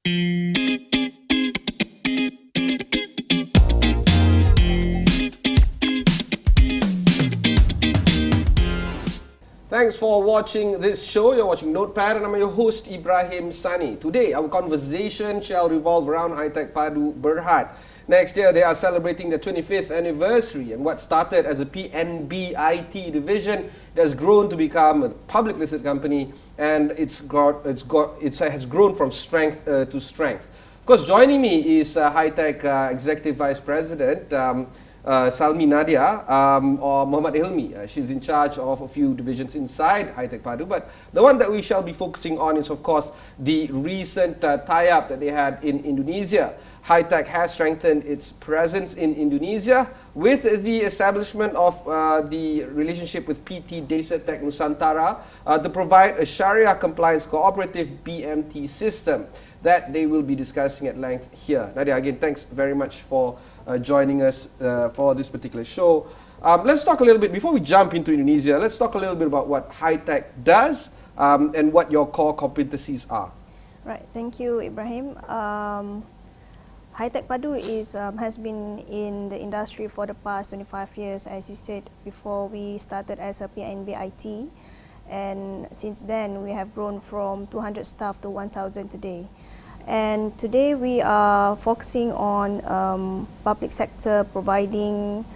Thanks for watching this show. You're watching Notepad and I'm your host Ibrahim Sani. Today our conversation shall revolve around HeiTech Padu Berhad. Next year they are celebrating their 25th anniversary, and what started as a PNB IT division has grown to become a public listed company, and it has grown from strength to strength. Of course, joining me is HeiTech Executive Vice President Salmi Nadia, or Mohd Hilmey. She's in charge of a few divisions inside HeiTech Padu, but the one that we shall be focusing on is, of course, the recent tie-up that they had in Indonesia. HeiTech has strengthened its presence in Indonesia with the establishment of the relationship with PT Desa Tech Nusantara to provide a Sharia compliance cooperative BMT system that they will be discussing at length here. Nadia, again, thanks very much for joining us for this particular show. Let's talk a little bit, before we jump into Indonesia, let's talk a little bit about what HeiTech does and what your core competencies are. Right, thank you, Ibrahim. HeiTech Padu has been in the industry for the past 25 years, as you said before. We started as a PNB IT, and since then we have grown from 200 staff to 1,000 today. And today we are focusing on public sector, providing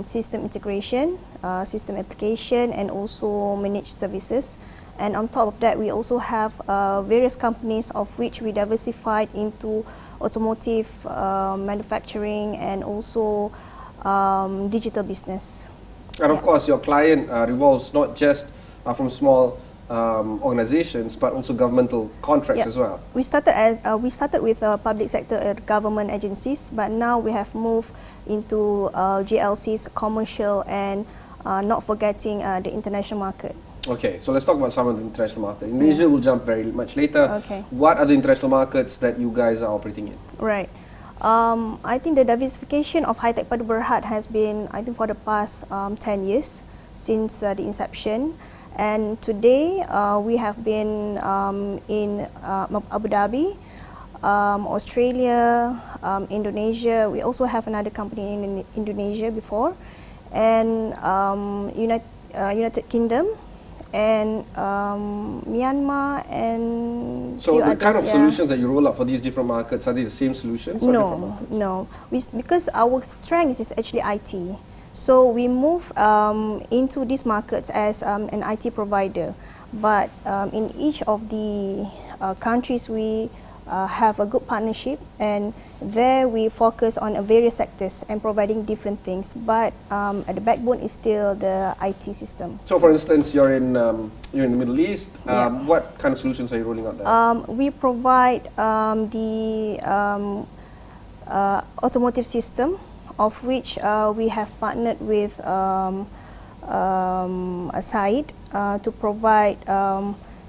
system integration, system application, and also managed services. And on top of that, we also have various companies, of which we diversified into automotive, manufacturing, and also digital business. And of course, your client revolves not just from small organizations, but also governmental contracts as well. We started with public sector government agencies, but now we have moved into GLCs, commercial, and not forgetting the international market. Okay, so let's talk about some of the international market. Indonesia will jump very much later. Okay. What are the international markets that you guys are operating in? Right. I think the diversification of HeiTech Padu Berhad has been, I think, for the past 10 years since the inception. And today we have been in Abu Dhabi, Australia, Indonesia. We also have another company in Indonesia before, and United Kingdom, and Myanmar, and so the kind of solutions that you roll out for these different markets, are these the same solutions? No. Because our strength is actually IT. So we move into these markets as an IT provider, but in each of the countries we have a good partnership, and there we focus on various sectors and providing different things, but at the backbone is still the IT system. So for instance, you're in the Middle East. What kind of solutions are you rolling out there? We provide the automotive system, of which we have partnered with a site to provide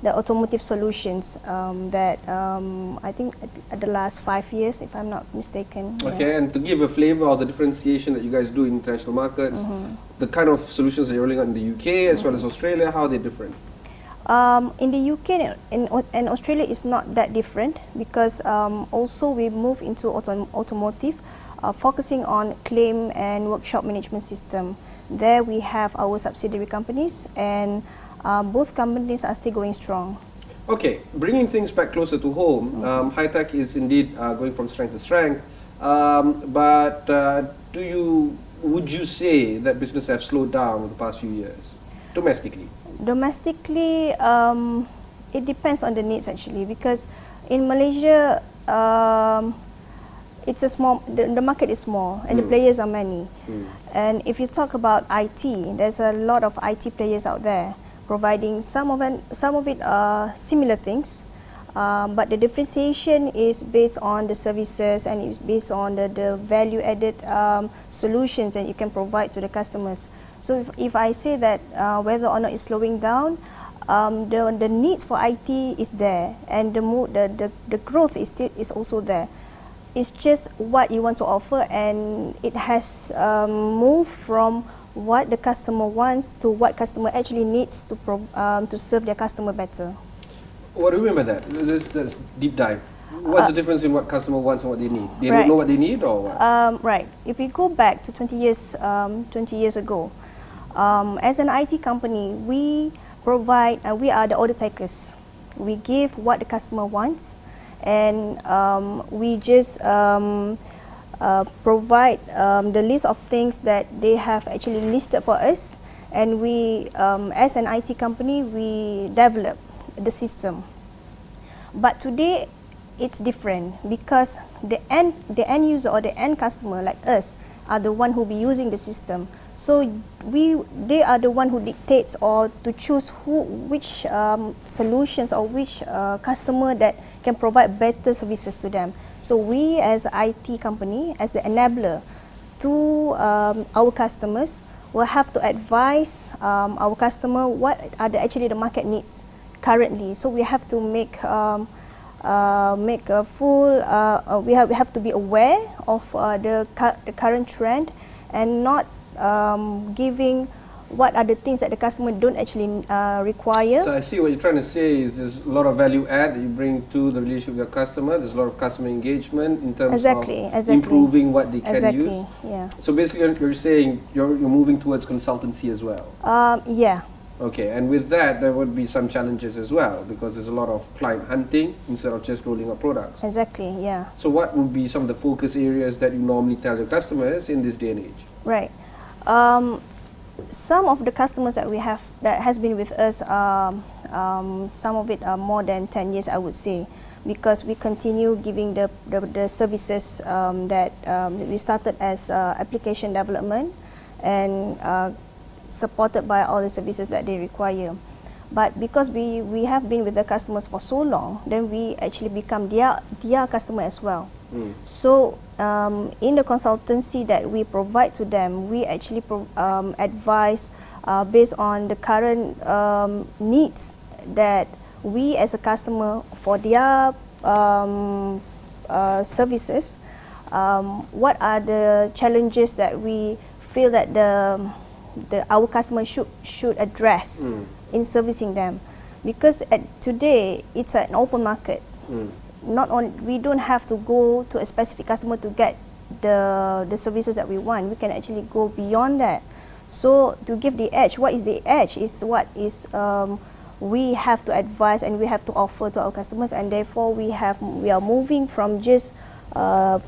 the automotive solutions that I think at the last 5 years, if I'm not mistaken. Okay, and to give a flavor of the differentiation that you guys do in international markets, the kind of solutions that you're rolling out in the UK as well as Australia, how are they different? In the UK and Australia is not that different, because also we move into automotive, focusing on claim and workshop management system. There we have our subsidiary companies, and both companies are still going strong. Okay, bringing things back closer to home, HeiTech is indeed going from strength to strength, but would you say that business have slowed down in the past few years, domestically? Domestically, it depends on the needs actually, because in Malaysia, it's a small. The market is small, and the players are many. And if you talk about IT, there's a lot of IT players out there providing some of it are similar things, but the differentiation is based on the services, and it's based on the value-added solutions that you can provide to the customers. So if I say that whether or not it's slowing down, the needs for IT is there, and the growth is also there. It's just what you want to offer, and it has moved from what the customer wants to what customer actually needs to serve their customer better. What do you mean by that? Let's deep dive. What's the difference in what customer wants and what they need? They Right. don't know what they need, or what? Right. If we go back to 20 years ago, as an IT company, we provide. We are the order takers. We give what the customer wants, and we just provide the list of things that they have actually listed for us, and we, as an IT company, we develop the system. But today, it's different because the end user or the end customer, like us, are the one who be using the system. So they are the one who dictates or to choose which solutions or which customer that can provide better services to them. So we as an IT company, as the enabler to our customers, will have to advise our customer what are actually the market needs currently. So we have to make a full. We have to be aware of the current trend, and not giving what are the things that the customer don't actually require. So I see what you're trying to say is there's a lot of value add that you bring to the relationship with your customer. There's a lot of customer engagement in terms of improving what they can use. Yeah. So basically, you're saying you're moving towards consultancy as well. Yeah. Okay, and with that, there would be some challenges as well, because there's a lot of client hunting instead of just rolling out products. Exactly. Yeah. So what would be some of the focus areas that you normally tell your customers in this day and age? Right. Some of the customers that we have that has been with us, some of it are more than 10 years, I would say, because we continue giving the services that we started as application development and supported by all the services that they require. But because we have been with the customers for so long, then we actually become their customer as well. So in the consultancy that we provide to them, we actually advise based on the current needs that we as a customer for their services. What are the challenges that we feel that our customer should address in servicing them? Because today it's an open market. We don't have to go to a specific customer to get the services that we want. We can actually go beyond that. So to give the edge, what is the edge is what is we have to advise and we have to offer to our customers, and therefore we are moving from just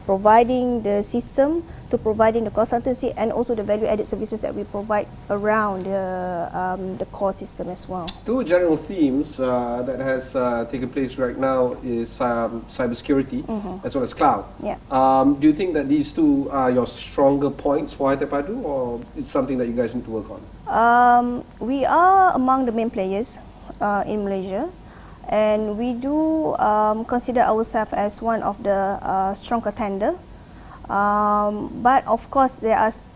providing the system to providing the consultancy and also the value-added services that we provide around the core system as well. Two general themes that has taken place right now is cybersecurity as well as cloud. Yeah. Do you think that these two are your stronger points for HeiTech Padu, or it's something that you guys need to work on? We are among the main players in Malaysia, and we do consider ourselves as one of the strong contender. But of course,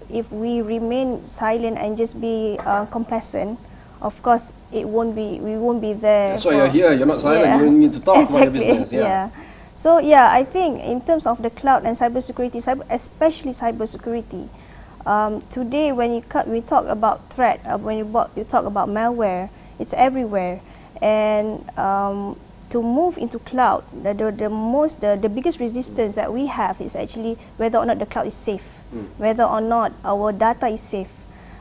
if we remain silent and just be complacent, of course we won't be there. That's why you're here. You're not silent. Yeah. You need to talk Exactly. about your business. Yeah. So yeah, I think in terms of the cloud and cybersecurity, especially cybersecurity, today when we talk about threat, when you talk about malware, it's everywhere. And to move into cloud, the biggest resistance that we have is actually whether or not the cloud is safe, whether or not our data is safe.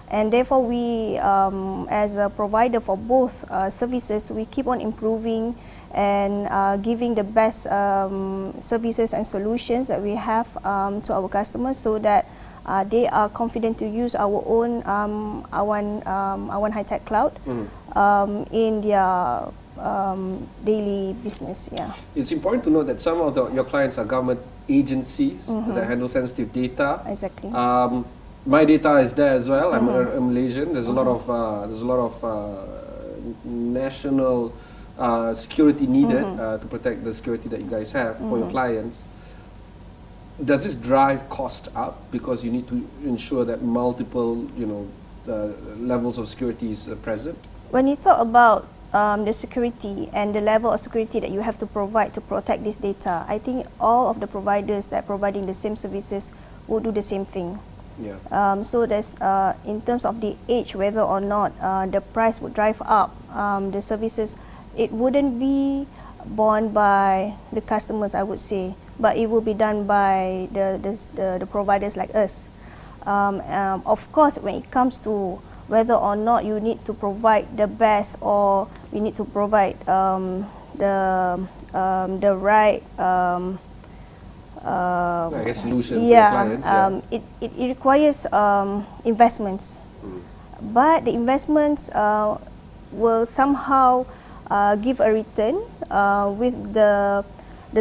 And therefore we, as a provider for both services, we keep on improving and giving the best services and solutions that we have to our customers, so that they are confident to use our own AWANI HeiTech Cloud in their daily business. Yeah. It's important to note that some of your clients are government agencies that handle sensitive data. Exactly. My data is there as well. I'm a Malaysian. There's a lot of national security needed to protect the security that you guys have for your clients. Does this drive cost up because you need to ensure that multiple, levels of security is present? When you talk about the security and the level of security that you have to provide to protect this data, I think all of the providers that are providing the same services will do the same thing. Yeah. So there's in terms of the age, whether or not the price would drive up the services, it wouldn't be borne by the customers, I would say, but it will be done by the providers like us. Of course, when it comes to whether or not you need to provide the best or we need to provide the right like a solution for the clients. It requires investments, but the investments will somehow give a return with the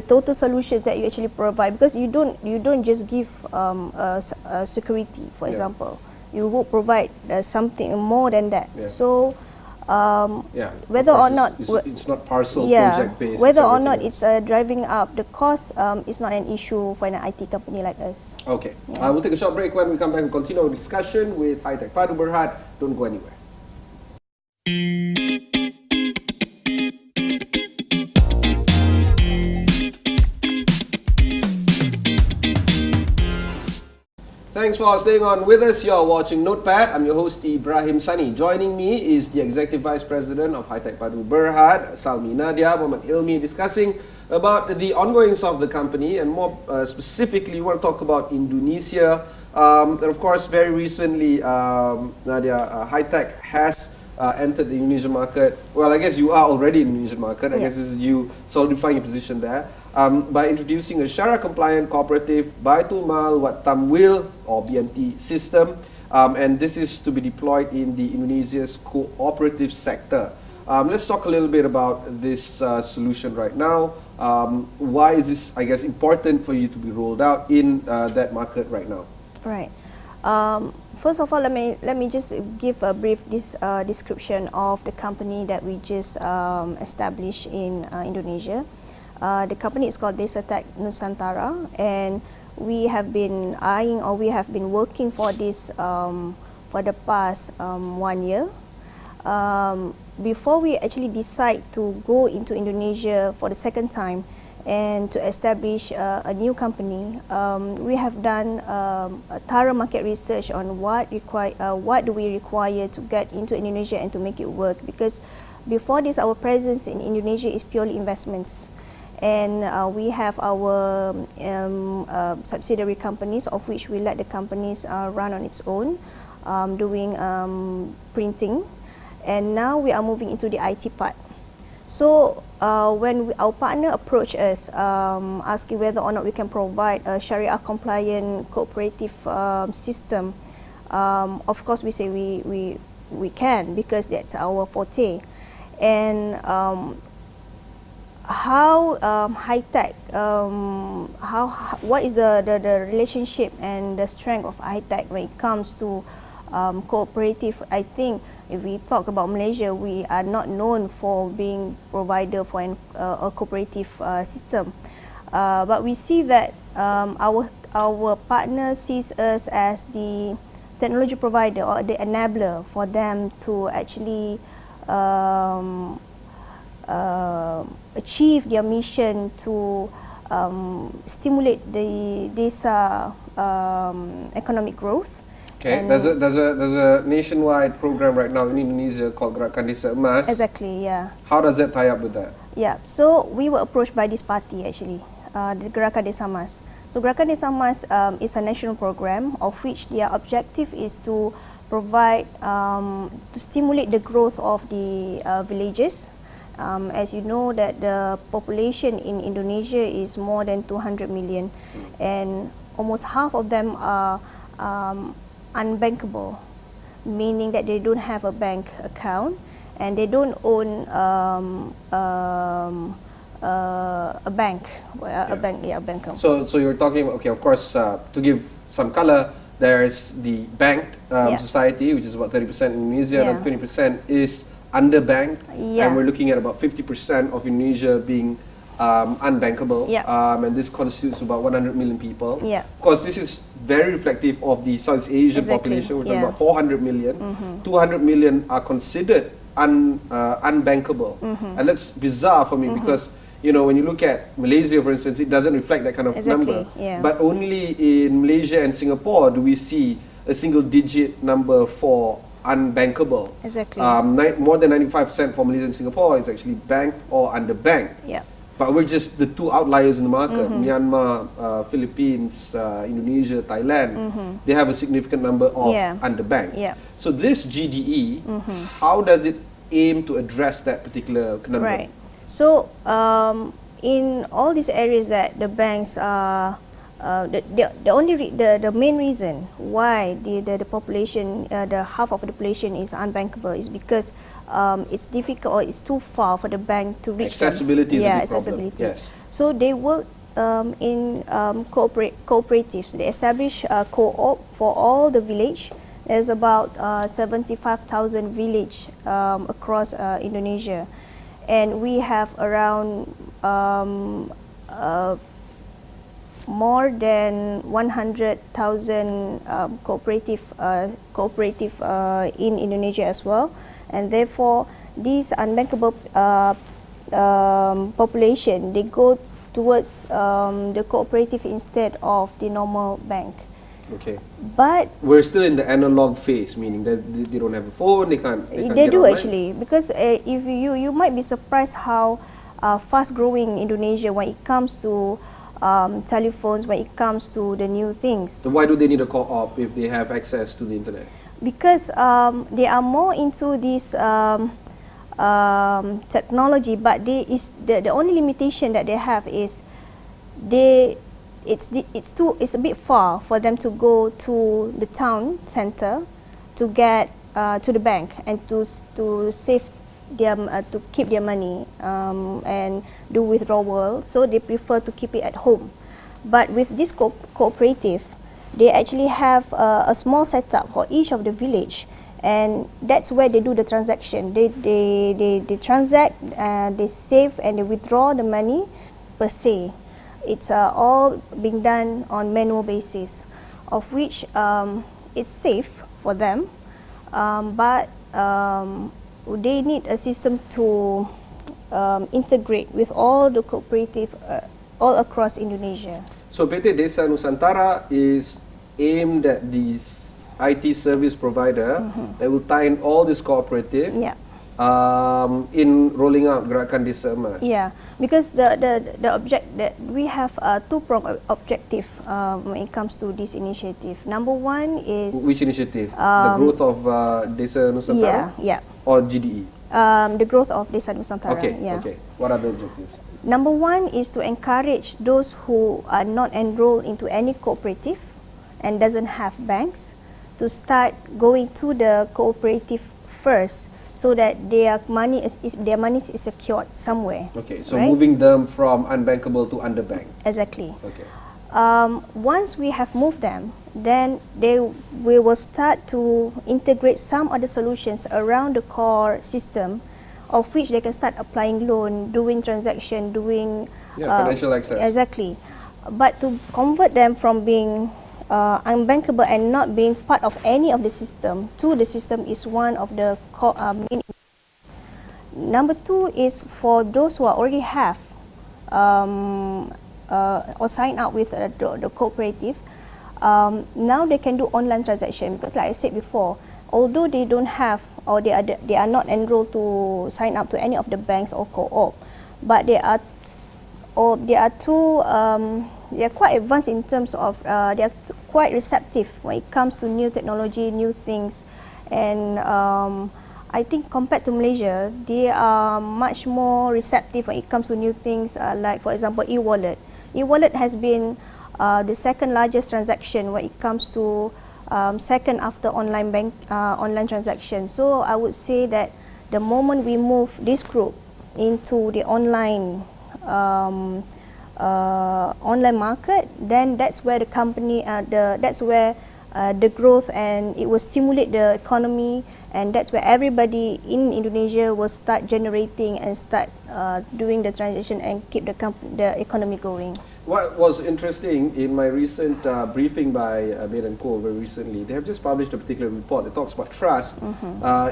total solutions that you actually provide, because you don't just give security, for example. You will provide something more than that. So whether or not it's not parcel project based, whether or not it's driving up the cost is not an issue for an IT company like us. Okay, we'll take a short break. When we come back, we'll continue our discussion with HeiTech Padu Berhad. Don't go anywhere. Thanks for staying on with us. You're watching Notepad. I'm your host, Ibrahim Sani. Joining me is the Executive Vice President of HeiTech Padu Berhad, Salmi, Nadia, Mohd, Hilmey, discussing about the ongoings of the company, and more specifically, we want to talk about Indonesia. And of course, very recently, Nadia, HeiTech has entered the Indonesian market. Well, I guess you are already in the Indonesian market. I guess this is you solidifying your position there. By introducing a Syariah-compliant cooperative Baitul Mal Wat Tamwil or BMT system, and this is to be deployed in the Indonesia's cooperative sector. Let's talk a little bit about this solution right now. Why is this, I guess, important for you to be rolled out in that market right now? Right. First of all, let me just give a brief description of the company that we just established in Indonesia. The company is called Desa Tech Nusantara, and we have been eyeing, or we have been working for this for the past 1 year. Before we actually decide to go into Indonesia for the second time and to establish a new company, we have done a thorough market research on what do we require to get into Indonesia and to make it work. Because before this, our presence in Indonesia is purely investments. And we have our subsidiary companies, of which we let the companies run on its own, doing printing. And now we are moving into the IT part. So when our partner approached us, asking whether or not we can provide a Sharia-compliant cooperative system, of course we say we can, because that's our forte. And how HeiTech, what is the relationship and the strength of HeiTech when it comes to cooperative? I think if we talk about Malaysia, we are not known for being provider for a cooperative system, but we see that our partner sees us as the technology provider or the enabler for them to actually achieve their mission to stimulate the desa economic growth. Okay, there's a nationwide program right now in Indonesia called Gerakan Desa Emas. Exactly, yeah. How does that tie up with that? Yeah, so we were approached by this party actually, the Gerakan Desa Emas. So Gerakan Desa Emas is a national program of which their objective is to provide, to stimulate the growth of the villages. As you know, that the population in Indonesia is more than 200 million, and almost half of them are unbankable, meaning that they don't have a bank account and they don't own a bank. A bank account. So you're talking, okay, of course, to give some color, there's the banked society, which is about 30% in Indonesia, and 20% is underbanked, and we're looking at about 50% of Indonesia being unbankable, and this constitutes about 100 million people. Of course, this is very reflective of the Southeast Asian population. We're talking about 400 million. 200 million are considered unbankable, and that's bizarre for me because, you know, when you look at Malaysia, for instance, it doesn't reflect that kind of number. But only in Malaysia and Singapore do we see a single-digit number for unbankable. Exactly. More than 95% for Malaysia and Singapore is actually banked or underbanked. But we're just the two outliers in the market. Myanmar, Philippines, Indonesia, Thailand, they have a significant number of underbanked. So this GDE, how does it aim to address that particular conundrum? Right. So in all these areas that the banks are, the main reason why the population, the half of the population is unbankable is because it's difficult or it's too far for the bank to reach accessibility them. Is a big accessibility. Problem. Yes. So they work in cooperatives. They establish a co-op for all the village. There's about 75,000 village across Indonesia, and we have around more than 100,000 cooperative in Indonesia as well, and therefore these unbankable population, they go towards the cooperative instead of the normal bank. Okay. But we're still in the analog phase, meaning that they don't have a phone, they can't they do online. Actually, because if you might be surprised how fast growing Indonesia when it comes to telephones, when it comes to the new things. So why do they need a co-op if they have access to the internet? Because they are more into this technology, but the only limitation that they have is it's a bit far for them to go to the town center to get to the bank and to save their to keep their money and do withdrawal. So they prefer to keep it at home. But with this cooperative, they actually have a small setup for each of the village, and that's where they do the transaction. They transact, they save and they withdraw the money per se. It's all being done on manual basis, of which it's safe for them, but they need a system to integrate with all the cooperative all across Indonesia. So PT Desa Nusantara is aimed at the IT service provider that will tie in all this cooperative in rolling out Gerakan Desa Emas. Yeah, because the object that we have two-pronged objective when it comes to this initiative. Number one is which initiative? The growth of Desa Nusantara? Yeah. Or GDE? The growth of Desa Nusantara. Okay. What are the objectives? Number one is to encourage those who are not enrolled into any cooperative and doesn't have banks to start going to the cooperative first, so that their money is secured somewhere. Okay, so moving them from unbankable to underbanked. Exactly. Okay. Once we have moved them, then we will start to integrate some other solutions around the core system, of which they can start applying loan, doing transaction, doing financial access. Exactly. But to convert them from being unbankable and not being part of any of the system to the system is one of the main. Number two is for those who already have or sign up with the cooperative. Now they can do online transaction, because like I said before, although they don't have or they are not enrolled to sign up to any of the banks or co-op, but they are quite advanced in terms of they are quite receptive when it comes to new technology, new things, and I think compared to Malaysia, they are much more receptive when it comes to new things, like for example e-wallet. E-wallet has been the second largest transaction when it comes to second after online transaction. So I would say that the moment we move this group into the online market, then that's where the company, the growth, and it will stimulate the economy, and that's where everybody in Indonesia will start generating and start doing the transaction and keep the economy going. What was interesting in my recent briefing by Mohd & Co. very recently, they have just published a particular report that talks about trust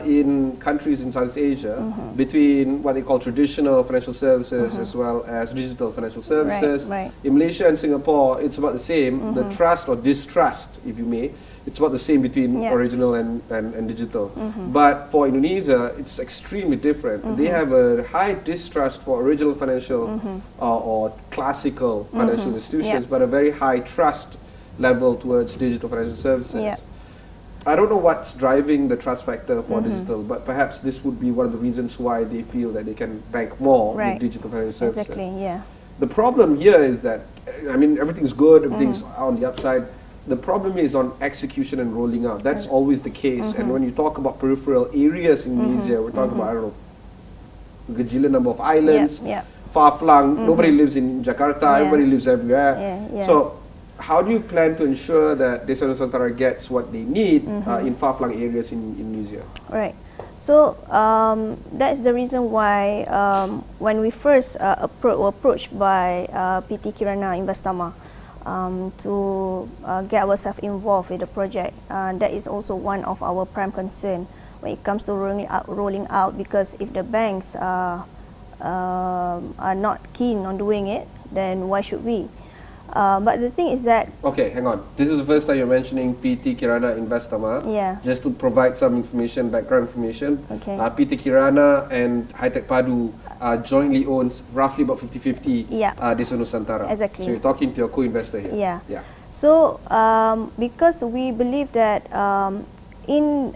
in countries in Southeast Asia between what they call traditional financial services as well as digital financial services. Right. In Malaysia and Singapore, it's about the same, the trust or distrust, if you may, it's about the same between original and digital. But for Indonesia, it's extremely different. They have a high distrust for original financial or classical financial institutions, but a very high trust level towards digital financial services. I don't know what's driving the trust factor for digital, but perhaps this would be one of the reasons why they feel that they can bank more with digital financial services. Exactly, yeah. The problem here is that, I mean, everything's good, everything's on the upside. The problem is on execution and rolling out. That's always the case. And when you talk about peripheral areas in Indonesia, we're talking about, I don't know, a gajillion number of islands, far-flung, nobody lives in Jakarta, everybody lives everywhere. So how do you plan to ensure that Desa Nusantara gets what they need in far-flung areas in Indonesia? Right. So that's the reason why when we first were approached by PT Kirana Investama to get ourselves involved with the project, that is also one of our prime concern when it comes to rolling out, because if the banks are not keen on doing it, then why should we? But the thing is that... Okay, hang on. This is the first time you're mentioning PT Kirana Investama. Just to provide some information, background information. PT Kirana and HeiTech Padu jointly owns roughly about 50-50 Desa Nusantara. Exactly. So you're talking to your co-investor here. So because we believe that in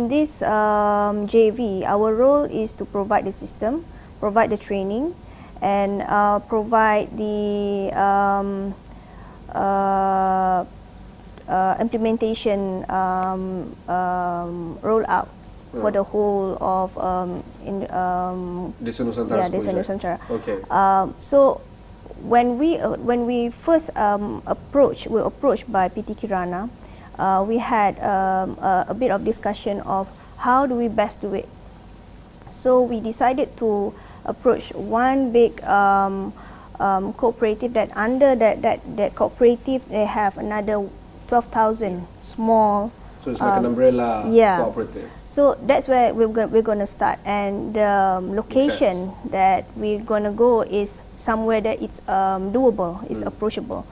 this JV, our role is to provide the system, provide the training, and provide the implementation rollout for the whole of Desa Nusantara. Desa Nusantara. Okay. So when we first were approached by PT Kirana, we had a bit of discussion of how do we best do it. So we decided to approach one big cooperative, that under that cooperative they have another 12,000 small. So it's like an umbrella cooperative. So that's where we're going to start, and the location that we're going to go is somewhere that it's doable, it's approachable.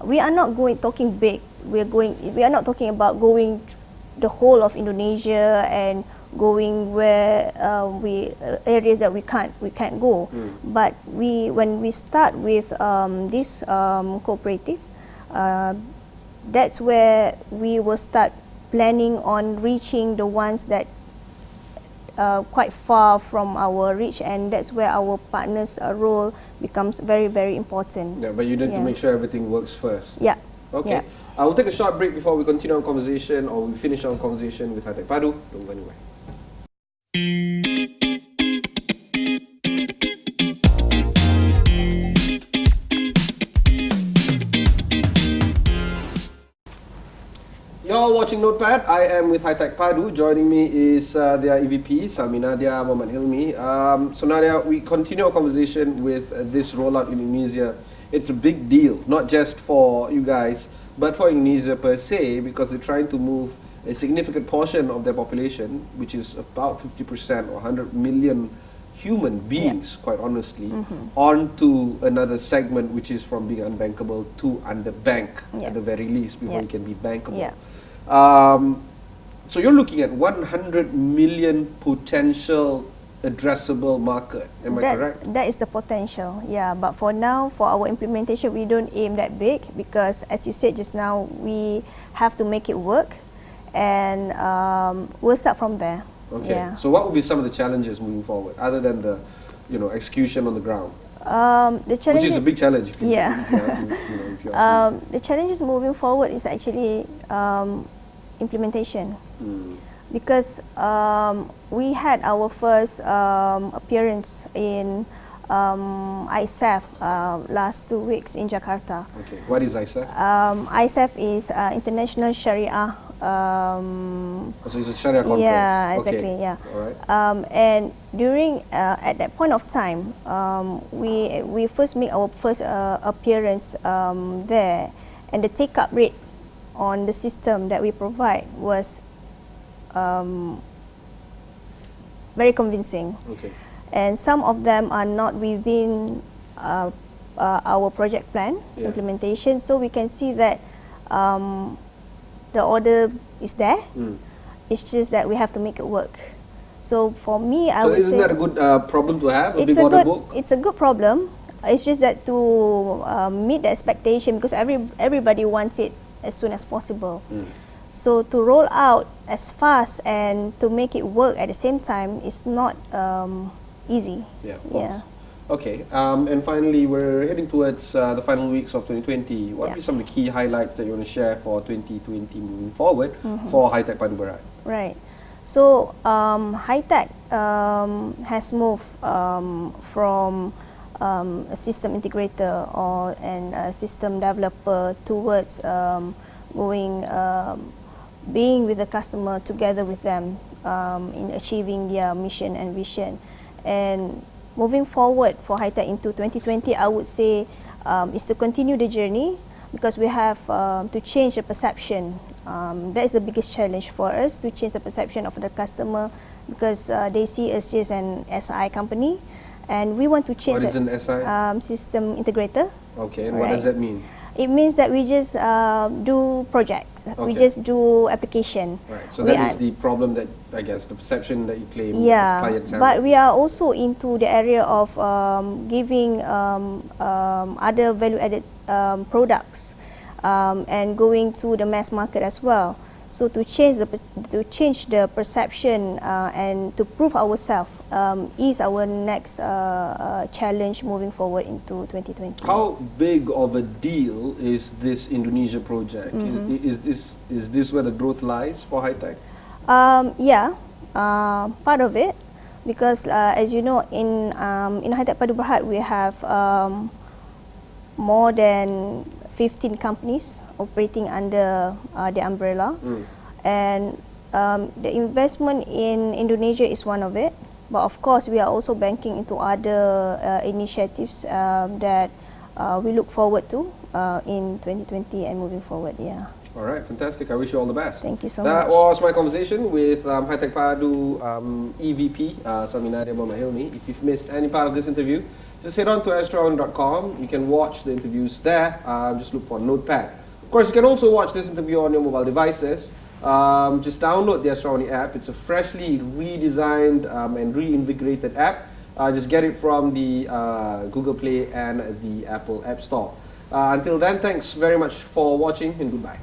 We are not talking big. We are not talking about going the whole of Indonesia and going where areas that we can't go. But when we start with this cooperative, that's where we will start planning on reaching the ones that quite far from our reach, and that's where our partners' role becomes very, very important. Yeah, but you need to make sure everything works first. Yeah. Okay. I will take a short break before we continue our conversation, or we finish our conversation with HeiTech Padu. Don't go anywhere. You're watching Notepad. I am with HeiTech Padu. Joining me is their EVP, Salmi, Nadia, Mohd, Hilmey. So Nadia, we continue our conversation with this rollout in Indonesia. It's a big deal, not just for you guys, but for Indonesia per se, because they're trying to move a significant portion of their population, which is about 50% or 100 million human beings, quite honestly, onto another segment, which is from being unbankable to underbank at the very least, before you can be bankable. So you're looking at 100 million potential addressable market. Am I correct? That is the potential, but for now, for our implementation, we don't aim that big, because as you said just now, we have to make it work, and we'll start from there. Okay. So what would be some of the challenges moving forward, other than the execution on the ground? The challenge, which is a big challenge. If you the challenges moving forward is actually implementation, because we had our first appearance in ISAF last 2 weeks in Jakarta. Okay. What is ISAF? ISAF is International Sharia. So it's a Sharia conference. Yeah, exactly. Okay. All right. And during at that point of time, we first made our first appearance there, and the take-up rate on the system that we provide was very convincing. Okay. And some of them are not within our project plan implementation, so we can see that the order is there. It's just that we have to make it work. So for me, I would say... So isn't that a good problem to have, a big order book? It's a good problem. It's just that to meet the expectation, because everybody wants it as soon as possible. So to roll out as fast and to make it work at the same time is not easy. Yeah, of course. Okay, and finally, we're heading towards the final weeks of 2020. What would be some of the key highlights that you want to share for 2020 moving forward for HeiTech Padu Berhad? Right. So HeiTech has moved from a system integrator and a system developer towards being with the customer, together with them in achieving their mission and vision. And moving forward for HeiTech into 2020, I would say is to continue the journey, because we have to change the perception. That is the biggest challenge for us, to change the perception of the customer, because they see us just an SI company, and we want to change. What is an SI? System integrator. Okay, and what does that mean? It means that we just do projects. We just do application. Right. So that is the problem that, I guess, the perception that you claim clients have. But we are also into the area of giving other value-added products and going to the mass market as well. So to change the perception and to prove ourselves is our next challenge moving forward into 2020. How big of a deal is this Indonesia project? Is this where the growth lies for HeiTech? Part of it, because as you know, in HeiTech Padu Berhad we have more than 15 companies operating under the umbrella, and the investment in Indonesia is one of it. But of course, we are also banking into other initiatives that we look forward to in 2020 and moving forward. Yeah. All right, fantastic. I wish you all the best. Thank you so much. That was my conversation with HeiTech Padu EVP, Salmi, Nadia, and Hilmey. If you've missed any part of this interview, just head on to astro.com. You can watch the interviews there. Just look for Notepad. Of course, you can also watch this interview on your mobile devices. Just download the Astro app. It's a freshly redesigned and reinvigorated app. Just get it from the Google Play and the Apple App Store. Until then, thanks very much for watching, and goodbye.